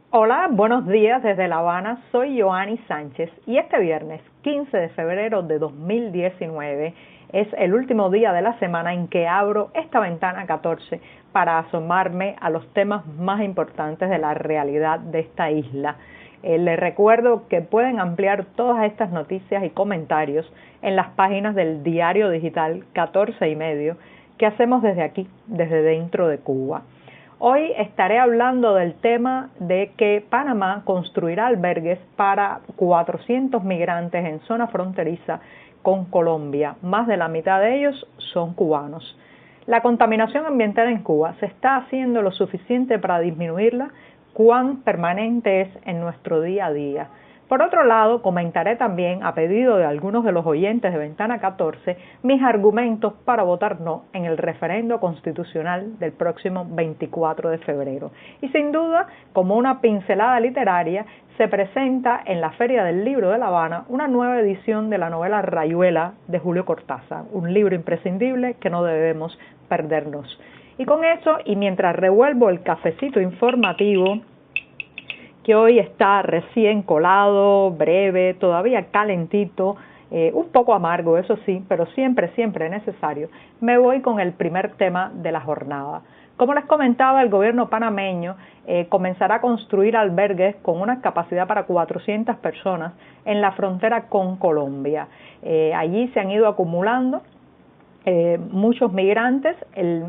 Hola, buenos días desde La Habana, soy Joanny Sánchez y este viernes 15 de febrero de 2019 es el último día de la semana en que abro esta ventana 14 para asomarme a los temas más importantes de la realidad de esta isla. Les recuerdo que pueden ampliar todas estas noticias y comentarios en las páginas del diario digital 14 y medio que hacemos desde aquí, desde dentro de Cuba. Hoy estaré hablando del tema de que Panamá construirá albergues para 400 migrantes en zona fronteriza con Colombia. Más de la mitad de ellos son cubanos. La contaminación ambiental en Cuba se está haciendo lo suficiente para disminuirla. ¿Cuán permanente es en nuestro día a día? Por otro lado, comentaré también, a pedido de algunos de los oyentes de Ventana 14, mis argumentos para votar no en el referendo constitucional del próximo 24 de febrero. Y sin duda, como una pincelada literaria, se presenta en la Feria del Libro de La Habana una nueva edición de la novela Rayuela de Julio Cortázar, un libro imprescindible que no debemos perdernos. Y con eso, y mientras revuelvo el cafecito informativo, que hoy está recién colado, breve, todavía calentito, un poco amargo, eso sí, pero siempre necesario, me voy con el primer tema de la jornada. Como les comentaba, el gobierno panameño comenzará a construir albergues con una capacidad para 400 personas en la frontera con Colombia. Allí se han ido acumulando muchos migrantes,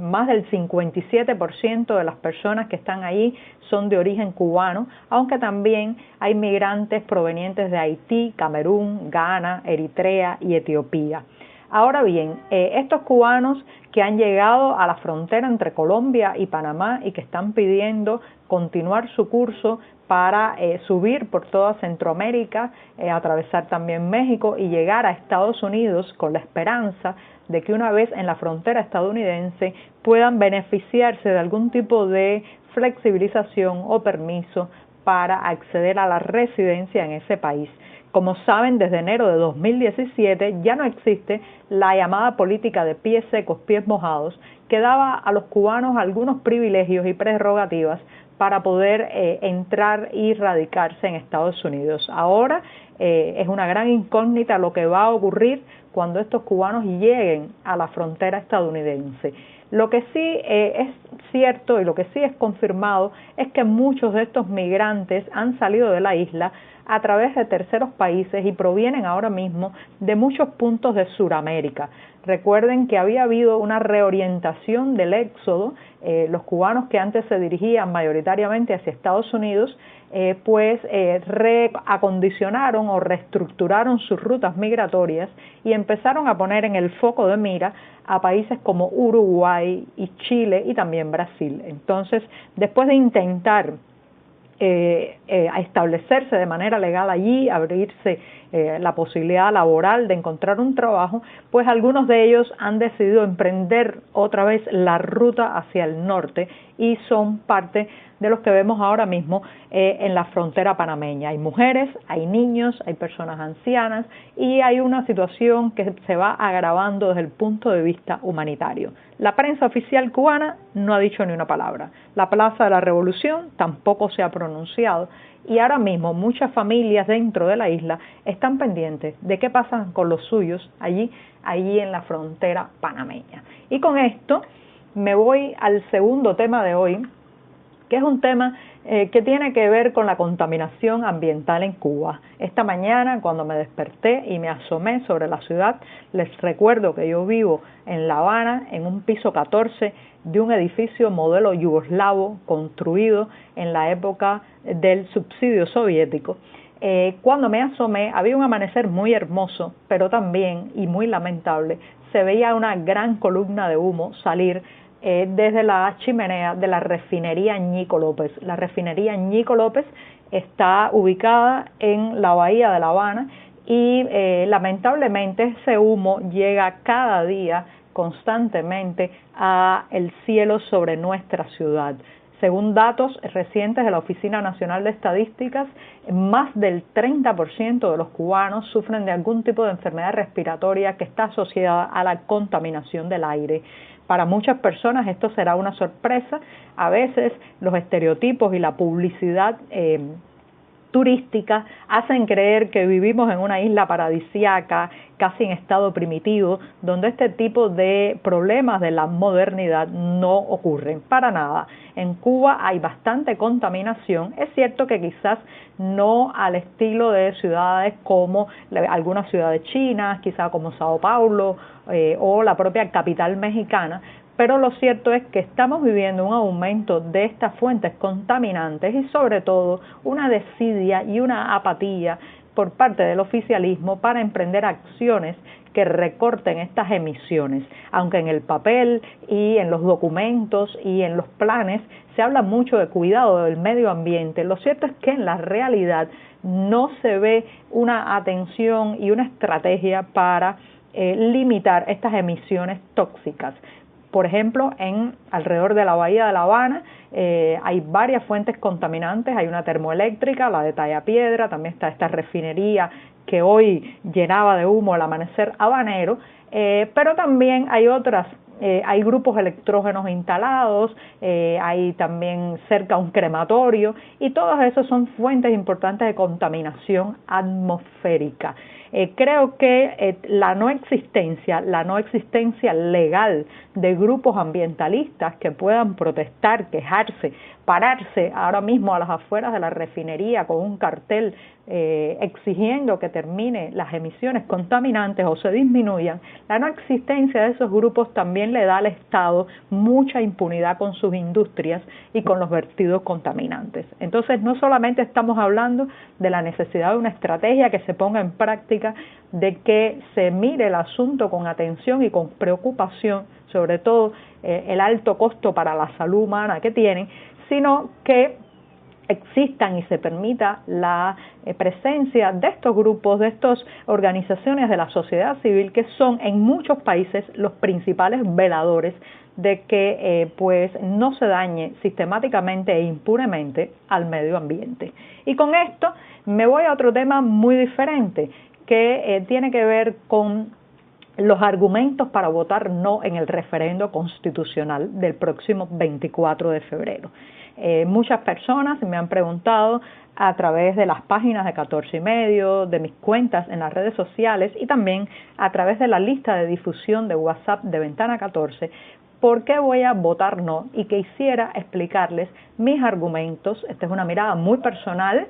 más del 57% de las personas que están ahí son de origen cubano, aunque también hay migrantes provenientes de Haití, Camerún, Ghana, Eritrea y Etiopía. Ahora bien, estos cubanos que han llegado a la frontera entre Colombia y Panamá y que están pidiendo continuar su curso para subir por toda Centroamérica, atravesar también México y llegar a Estados Unidos con la esperanza de que una vez en la frontera estadounidense puedan beneficiarse de algún tipo de flexibilización o permiso para acceder a la residencia en ese país. Como saben, desde enero de 2017 ya no existe la llamada política de pies secos, pies mojados, que daba a los cubanos algunos privilegios y prerrogativas para poder entrar y radicarse en Estados Unidos. Ahora es una gran incógnita lo que va a ocurrir cuando estos cubanos lleguen a la frontera estadounidense. Lo que sí es cierto y lo que sí es confirmado es que muchos de estos migrantes han salido de la isla a través de terceros países y provienen ahora mismo de muchos puntos de Sudamérica. Recuerden que había habido una reorientación del éxodo, los cubanos que antes se dirigían mayoritariamente hacia Estados Unidos, reacondicionaron o reestructuraron sus rutas migratorias y empezaron a poner en el foco de mira a países como Uruguay y Chile y también Brasil. Entonces, después de intentar a establecerse de manera legal allí, abrirse la posibilidad laboral de encontrar un trabajo, pues algunos de ellos han decidido emprender otra vez la ruta hacia el norte y son parte de los que vemos ahora mismo en la frontera panameña. Hay mujeres, hay niños, hay personas ancianas y hay una situación que se va agravando desde el punto de vista humanitario. La prensa oficial cubana no ha dicho ni una palabra. La Plaza de la Revolución tampoco se ha pronunciado y ahora mismo muchas familias dentro de la isla están pendientes de qué pasa con los suyos allí en la frontera panameña. Y con esto me voy al segundo tema de hoy, que es un tema que tiene que ver con la contaminación ambiental en Cuba. Esta mañana, cuando me desperté y me asomé sobre la ciudad, les recuerdo que yo vivo en La Habana, en un piso 14 de un edificio modelo yugoslavo construido en la época del subsidio soviético. Cuando me asomé, había un amanecer muy hermoso, pero también, y muy lamentable, se veía una gran columna de humo salir desde la chimenea de la refinería Ñico López. La refinería Ñico López está ubicada en la bahía de La Habana y lamentablemente ese humo llega cada día constantemente a el cielo sobre nuestra ciudad. Según datos recientes de la Oficina Nacional de Estadísticas, más del 30% de los cubanos sufren de algún tipo de enfermedad respiratoria que está asociada a la contaminación del aire. Para muchas personas esto será una sorpresa. A veces los estereotipos y la publicidad turística hacen creer que vivimos en una isla paradisíaca, casi en estado primitivo, donde este tipo de problemas de la modernidad no ocurren para nada. En Cuba hay bastante contaminación, es cierto que quizás no al estilo de ciudades como algunas ciudades chinas, quizás como Sao Paulo o la propia capital mexicana, pero lo cierto es que estamos viviendo un aumento de estas fuentes contaminantes y sobre todo una desidia y una apatía por parte del oficialismo para emprender acciones que recorten estas emisiones, aunque en el papel y en los documentos y en los planes se habla mucho de cuidado del medio ambiente. Lo cierto es que en la realidad no se ve una atención y una estrategia para limitar estas emisiones tóxicas. Por ejemplo, alrededor de la bahía de La Habana hay varias fuentes contaminantes, hay una termoeléctrica, la de Talla Piedra, también está esta refinería que hoy llenaba de humo el amanecer habanero, pero también hay otras, hay grupos electrógenos instalados, hay también cerca un crematorio y todos esos son fuentes importantes de contaminación atmosférica. Creo que la no existencia legal de grupos ambientalistas que puedan protestar, quejarse, pararse ahora mismo a las afueras de la refinería con un cartel exigiendo que termine las emisiones contaminantes o se disminuyan, la no existencia de esos grupos también le da al Estado mucha impunidad con sus industrias y con los vertidos contaminantes. Entonces, no solamente estamos hablando de la necesidad de una estrategia que se ponga en práctica, de que se mire el asunto con atención y con preocupación, sobre todo el alto costo para la salud humana que tienen, sino que existan y se permita la presencia de estos grupos, de estas organizaciones de la sociedad civil que son en muchos países los principales veladores de que pues no se dañe sistemáticamente e impunemente al medio ambiente. Y con esto me voy a otro tema muy diferente que tiene que ver con los argumentos para votar no en el referendo constitucional del próximo 24 de febrero. Muchas personas me han preguntado a través de las páginas de 14 y medio, de mis cuentas en las redes sociales y también a través de la lista de difusión de WhatsApp de Ventana 14, ¿por qué voy a votar no? Y quisiera explicarles mis argumentos. Esta es una mirada muy personal.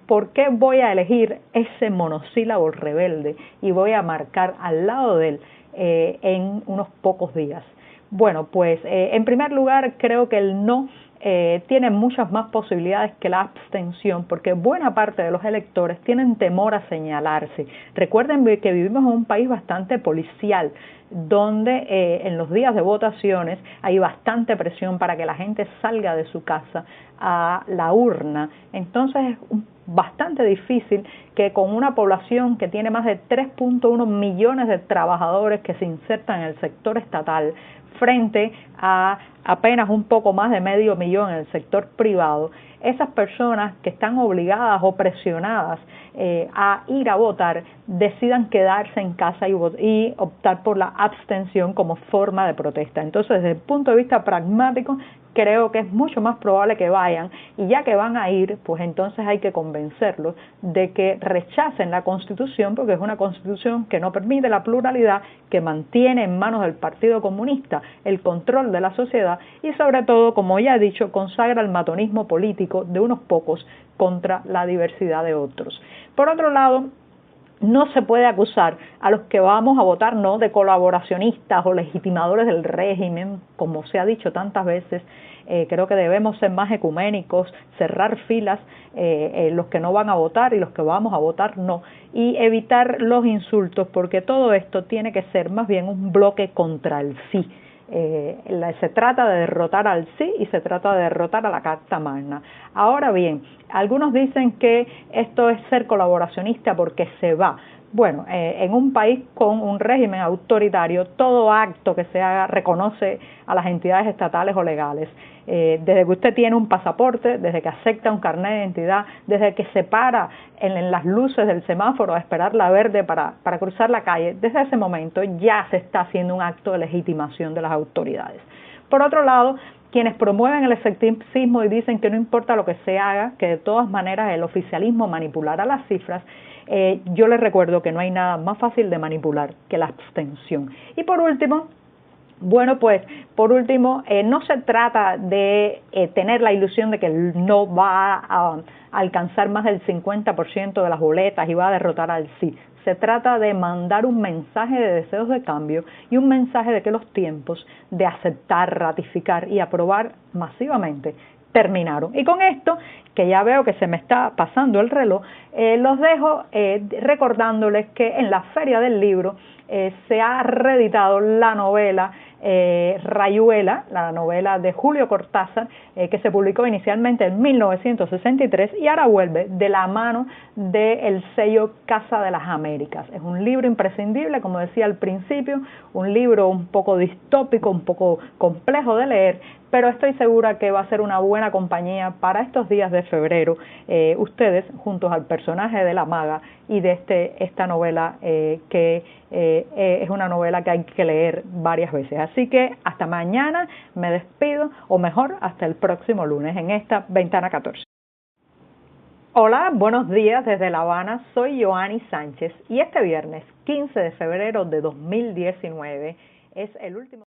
¿Por qué voy a elegir ese monosílabo rebelde y voy a marcar al lado de él en unos pocos días? Bueno, pues en primer lugar creo que el no tiene muchas más posibilidades que la abstención, porque buena parte de los electores tienen temor a señalarse. Recuerden que vivimos en un país bastante policial, donde en los días de votaciones hay bastante presión para que la gente salga de su casa a la urna. Entonces es bastante difícil que con una población que tiene más de 3.1 millones de trabajadores que se insertan en el sector estatal, frente a apenas un poco más de medio millón en el sector privado, esas personas que están obligadas o presionadas a ir a votar decidan quedarse en casa y optar por la abstención como forma de protesta. Entonces, desde el punto de vista pragmático, creo que es mucho más probable que vayan, y ya que van a ir, pues entonces hay que convencerlos de que rechacen la Constitución, porque es una Constitución que no permite la pluralidad, que mantiene en manos del Partido Comunista el control de la sociedad y sobre todo, como ya he dicho, consagra el matonismo político de unos pocos contra la diversidad de otros. Por otro lado, no se puede acusar a los que vamos a votar no de colaboracionistas o legitimadores del régimen, como se ha dicho tantas veces. Creo que debemos ser más ecuménicos, cerrar filas, los que no van a votar y los que vamos a votar no, y evitar los insultos, porque todo esto tiene que ser más bien un bloque contra el sí. Se trata de derrotar al sí y se trata de derrotar a la Carta Magna. Ahora bien, algunos dicen que esto es ser colaboracionista porque se va, Bueno, en un país con un régimen autoritario, todo acto que se haga reconoce a las entidades estatales o legales. Desde que usted tiene un pasaporte, desde que acepta un carnet de identidad, desde que se para en las luces del semáforo a esperar la verde para cruzar la calle, desde ese momento ya se está haciendo un acto de legitimación de las autoridades. Por otro lado, quienes promueven el escepticismo y dicen que no importa lo que se haga, que de todas maneras el oficialismo manipulará las cifras, yo les recuerdo que no hay nada más fácil de manipular que la abstención. Y por último, no se trata de tener la ilusión de que no va a alcanzar más del 50% de las boletas y va a derrotar al sí. Se trata de mandar un mensaje de deseos de cambio y un mensaje de que los tiempos de aceptar, ratificar y aprobar masivamente terminaron. Y con esto, que ya veo que se me está pasando el reloj, los dejo recordándoles que en la Feria del Libro se ha reeditado la novela Rayuela, la novela de Julio Cortázar, que se publicó inicialmente en 1963 y ahora vuelve de la mano del sello Casa de las Américas. Es un libro imprescindible, como decía al principio, un libro un poco distópico, un poco complejo de leer, pero estoy segura que va a ser una buena compañía para estos días de febrero, ustedes juntos al personaje de la maga y de esta novela que es una novela que hay que leer varias veces. Así que hasta mañana me despido, o mejor, hasta el próximo lunes en esta Ventana 14. Hola, buenos días desde La Habana, soy Joanny Sánchez y este viernes 15 de febrero de 2019 es el último